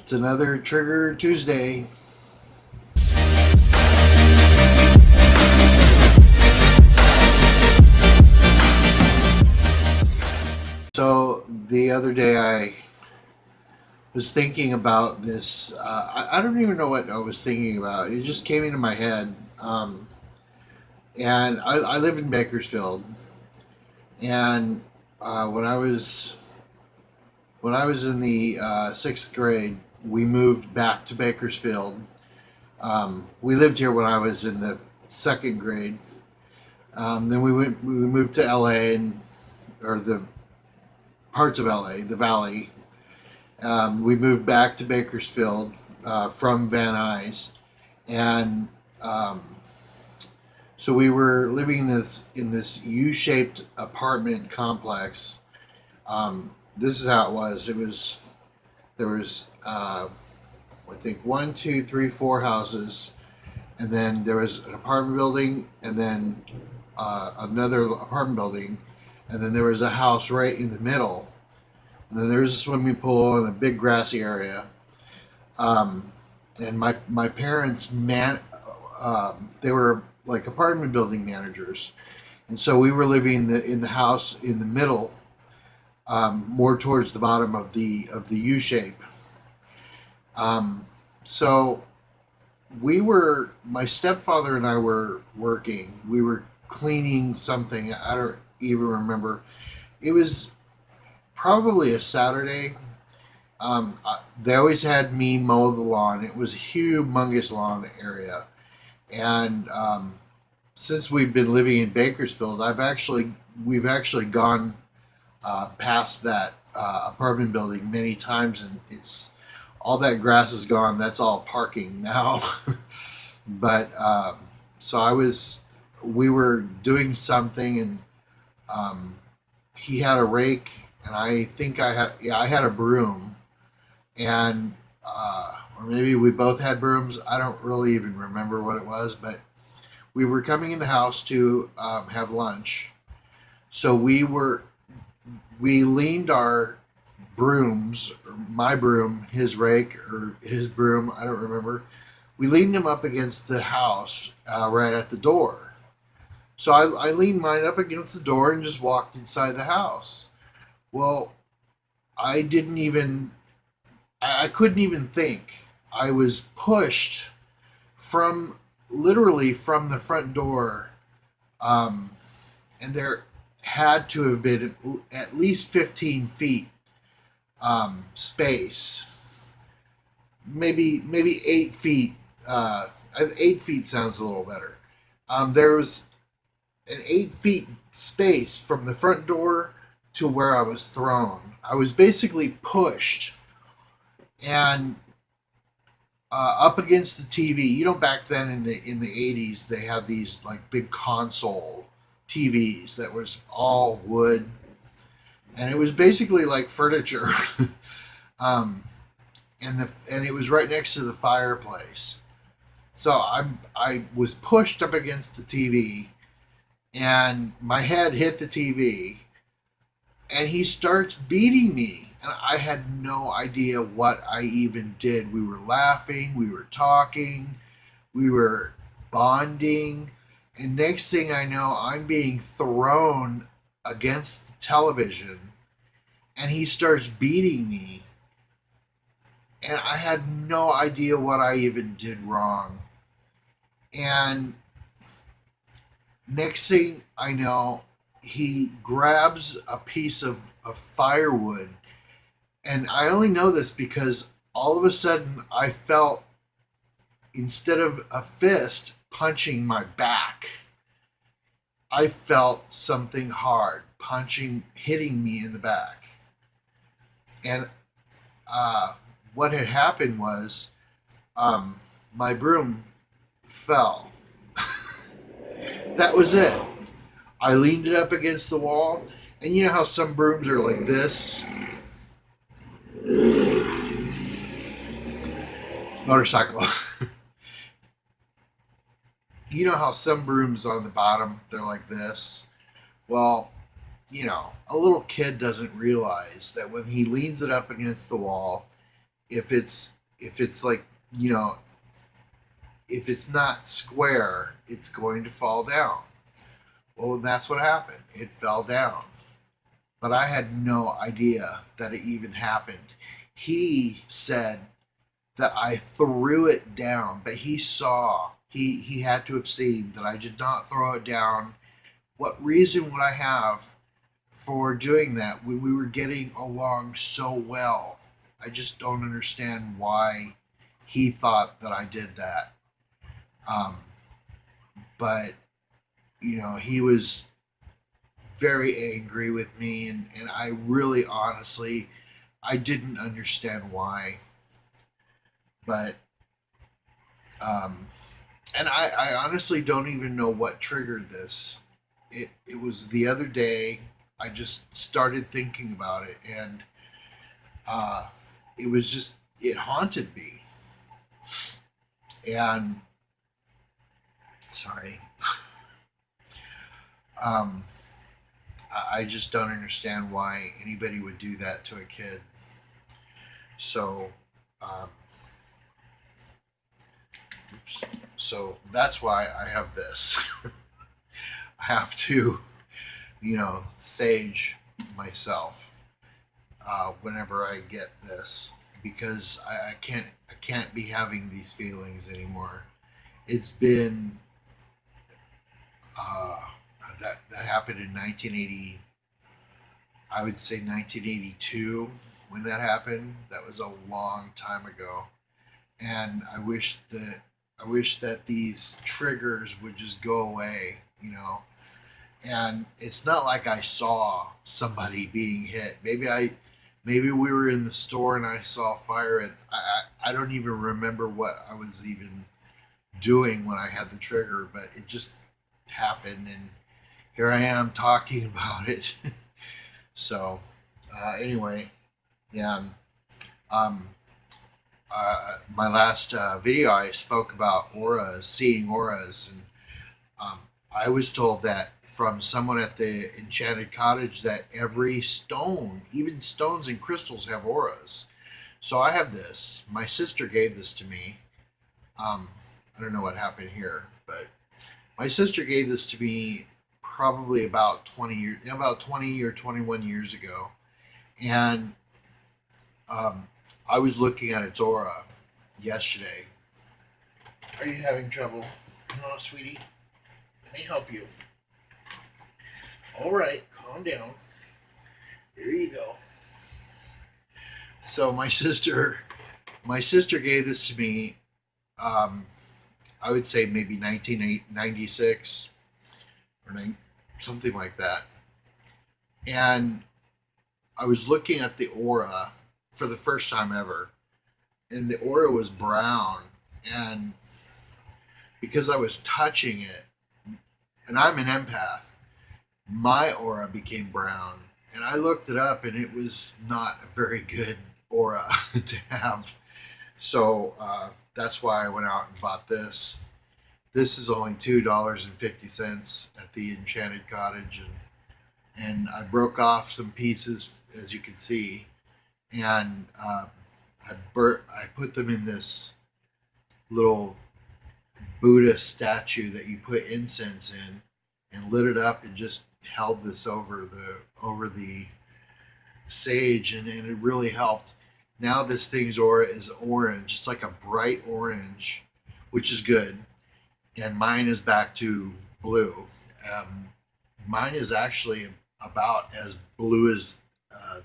It's another Trigger Tuesday. So the other day I was thinking about this. I don't even know what I was thinking about. It just came into my head. And I live in Bakersfield. And when I was in the sixth grade, we moved back to Bakersfield. We lived here when I was in the second grade. Then we moved to LA or the parts of LA, the Valley. We moved back to Bakersfield from Van Nuys, and so we were living in this U-shaped apartment complex. This is how it was. There was I think one, two, three, four houses, and then there was an apartment building, and then another apartment building, and then there was a house right in the middle, and then there was a swimming pool and a big grassy area. And my parents they were like apartment building managers, and so we were living in the house in the middle, more towards the bottom of the U shape. So my stepfather and I were working. We were cleaning something. I don't even remember. It was probably a Saturday. They always had me mow the lawn. It was a humongous lawn area, and since we've been living in Bakersfield, we've actually gone past that apartment building many times, and it's all that grass is gone. That's all parking now. But so we were doing something, and he had a rake, and I think I had a broom, and or maybe we both had brooms. I don't really even remember what it was, but we were coming in the house to have lunch. So we leaned our brooms, or my broom, his rake, or his broom, I don't remember. We leaned them up against the house right at the door. So I leaned mine up against the door and just walked inside the house. Well, I didn't even, I couldn't even think. I was pushed from literally from the front door, um, and there had to have been at least 15 feet space, maybe 8 feet. 8 feet sounds a little better. There was an 8 feet space from the front door to where I was thrown. I was basically pushed and up against the TV. You know, back then in the 80s, they had these like big console TVs that was all wood, and it was basically like furniture. um, and it was right next to the fireplace. So I was pushed up against the TV, and my head hit the TV, and he starts beating me, and I had no idea what I even did. We were laughing, we were talking, we were bonding, and next thing I know, I'm being thrown against the television, and he starts beating me, and I had no idea what I even did wrong. And next thing I know, he grabs a piece of firewood. And I only know this because all of a sudden I felt, instead of a fist punching my back, I felt something hard hitting me in the back. And what had happened was, my broom fell. That was it. I leaned it up against the wall, and you know how some brooms are like this? Motorcycle. You know how some brooms on the bottom, they're like this? Well, a little kid doesn't realize that when he leans it up against the wall, if it's if it's like, you know, if it's not square, it's going to fall down. Well, that's what happened. It fell down. But I had no idea that it even happened. He said that I threw it down, but he had to have seen that I did not throw it down. What reason would I have for doing that when we were getting along so well? I just don't understand why he thought that I did that. Um, but he was very angry with me, and I really honestly I didn't understand why. But um, and I honestly don't even know what triggered this. It was the other day. I just started thinking about it, and uh, it was just it haunted me. And sorry, um, I just don't understand why anybody would do that to a kid. So, um, so that's why I have this. I have to, sage myself whenever I get this because I can't be having these feelings anymore. It's been uh, that happened in 1980. I would say 1982 when that happened. That was a long time ago, and I wish that these triggers would just go away. And it's not like I saw somebody being hit. Maybe we were in the store and I saw fire, and I don't even remember what I was even doing when I had the trigger, but it just happened, and here I am talking about it. So, anyway, yeah. Um, my last video, I spoke about auras, seeing auras, and um, I was told that from someone at the Enchanted Cottage that every stone, even stones and crystals, have auras. So I have this. My sister gave this to me. Um, I don't know what happened here, but my sister gave this to me probably about 20 or 21 years ago, and um, I was looking at its aura yesterday. Are you having trouble? No, sweetie. Let me help you. All right, calm down. Here you go. So my sister gave this to me. Um, I would say maybe 1996 or something like that. And I was looking at the aura for the first time ever, and the aura was brown. And because I was touching it, and I'm an empath, my aura became brown. And I looked it up, and it was not a very good aura to have. So that's why I went out and bought this. This is only $2.50 at the Enchanted Cottage, and I broke off some pieces, as you can see, and I put them in this little Buddha statue that you put incense in, and lit it up, and just held this over the sage, and it really helped. Now this thing's aura is orange. It's like a bright orange, which is good. And mine is back to blue. Um, Mine is actually about as blue as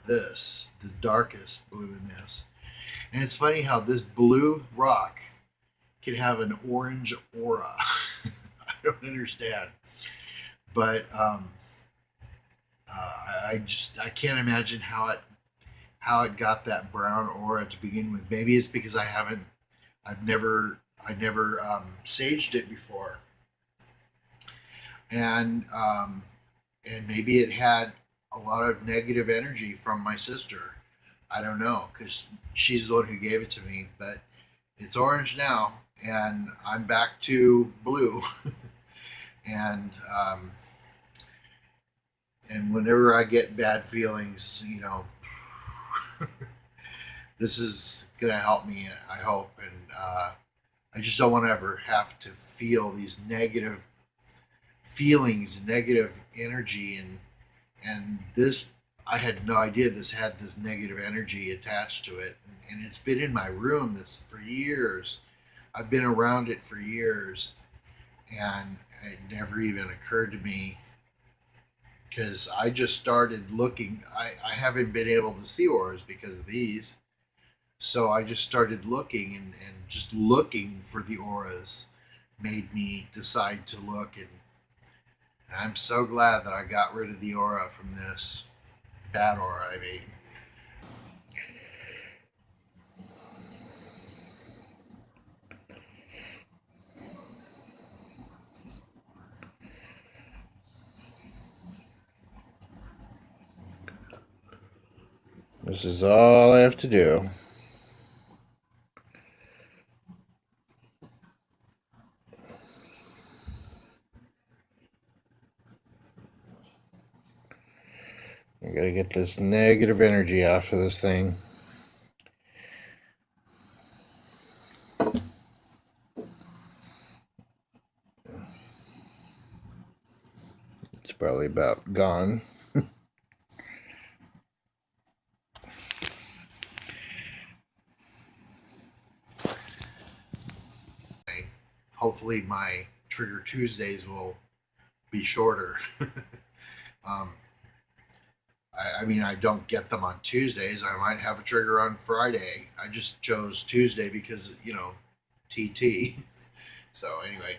this, the darkest blue in this. And it's funny how this blue rock can have an orange aura. I don't understand, but I can't imagine how it got that brown aura to begin with. Maybe it's because I've never I never saged it before, and maybe it had a lot of negative energy from my sister. I don't know because she's the one who gave it to me, but it's orange now, and I'm back to blue. and and whenever I get bad feelings, this is gonna help me, I hope, and I just don't want to ever have to feel these negative feelings, negative energy, and this, I had no idea this had this negative energy attached to it, and it's been in my room this for years. I've been around it for years, and it never even occurred to me because I just started looking. I haven't been able to see auras because of these, so I just started looking, and just looking for the auras made me decide to look, and I'm so glad that I got rid of the aura from this. Bad aura, I mean. This is all I have to do. I gotta get this negative energy off of this thing. It's probably about gone. Hopefully, my Trigger Tuesdays will be shorter. um, I mean, I don't get them on Tuesdays. I might have a trigger on Friday. I just chose Tuesday because, TT. So, anyway,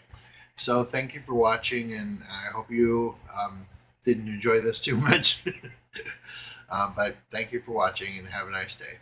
so thank you for watching, and I hope you didn't enjoy this too much. But thank you for watching, and have a nice day.